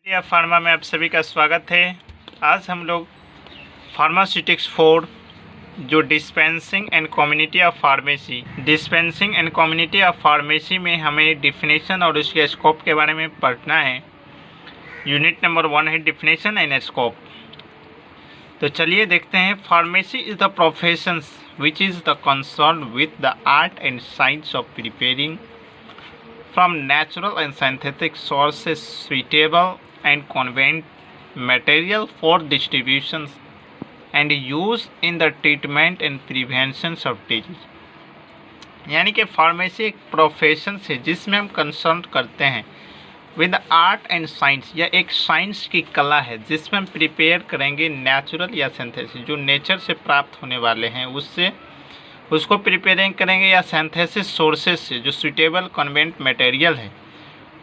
India pharma में आप सभी का स्वागत है। आज हम लोग फार्मास्यूटिक्स 4 जो dispensing and community of pharmacy में हमें डिफिनेशन और उसके स्कोप के बारे में पढ़ना है। यूनिट नंबर 1 है डिफिनेशन एंड स्कोप। तो चलिए देखते हैं। Pharmacy is the professions which is the concern with the art and science of preparing from natural and synthetic sources suitable and convenient material for distribution and use in the treatment and prevention of disease। यानी कि pharmacy एक profession है जिसमें हम concern करते हैं with art and science, या एक साइंस की कला है जिसमें हम प्रिपेयर करेंगे नेचुरल या सिंथेसिस, जो नेचर से प्राप्त होने वाले हैं उससे उसको प्रिपेयरिंग करेंगे, या सिंथेसिस सोर्सेज से जो सुटेबल कन्वेंट मटेरियल है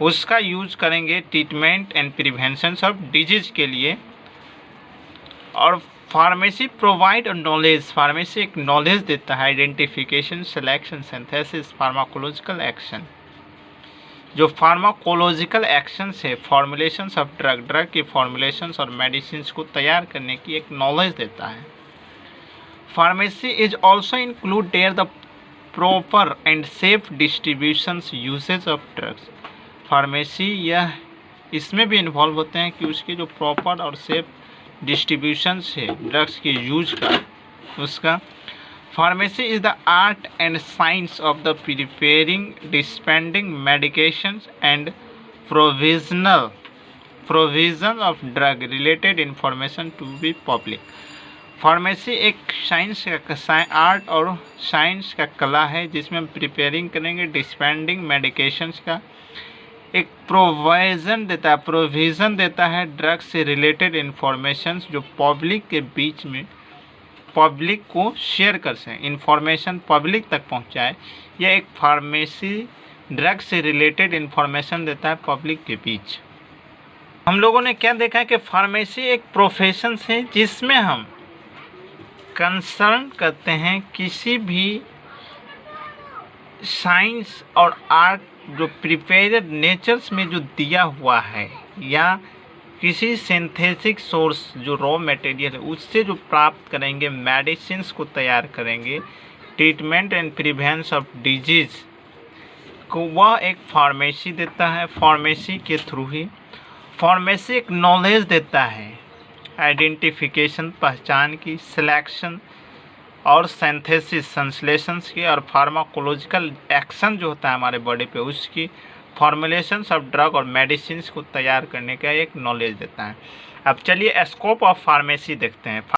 उसका यूज करेंगे treatment and prevention of disease के लिए। और फार्मेसी प्रोवाइड नॉलेज, फार्मेसी एक नॉलेज देता है identification, selection, synthesis, pharmacological action. जो फार्माकोलॉजिकल एक्शंस है फॉर्मुलेशंस ऑफ ड्रग की फॉर्मुलेशंस और मेडिसिन को तैयार करने की एक नॉलेज देता है। Pharmacy is also include there the proper and safe distributions usage of drugs। Pharmacy यह इसमें भी इन्वॉल्व होते हैं कि उसके जो प्रॉपर और सेफ डिस्ट्रीब्यूशंस है ड्रग्स के यूज का उसका। Pharmacy is the art and science of the preparing, dispensing medications and provision of drug related information to be public. Pharmacy एक साइंस का आर्ट और साइंस का कला है जिसमें हम प्रिपेयरिंग करेंगे, डिस्पेंडिंग मेडिकेशंस का एक प्रोविज़न देता है ड्रग से रिलेटेड इंफॉर्मेशन जो पब्लिक के बीच में पब्लिक को शेयर कर सकें, इंफॉर्मेशन पब्लिक तक पहुंचाए। यह एक फार्मेसी ड्रग से रिलेटेड इंफॉर्मेशन देता है पब्लिक के बीच। हम लोगों ने क्या देखा है कि फार्मेसी एक प्रोफेशन है जिसमें हम कंसर्न करते हैं किसी भी साइंस और आर्ट जो प्रिपेयर्ड नेचर्स में जो दिया हुआ है, या किसी सिंथेटिक सोर्स जो रॉ मटेरियल है उससे जो प्राप्त करेंगे मेडिसिन को तैयार करेंगे, treatment and prevention of disease को वह एक फार्मेसी देता है। फार्मेसी के थ्रू ही फार्मेसी एक नॉलेज देता है आइडेंटिफिकेशन पहचान की, सिलेक्शन और सिंथेसिस संश्लेषण की, और फार्माकोलॉजिकल एक्शन जो होता है हमारे बॉडी पे उसकी, फॉर्मुलेशंस ऑफ ड्रग और मेडिसिन को तैयार करने का एक नॉलेज देता है। अब चलिए स्कोप ऑफ फार्मेसी देखते हैं।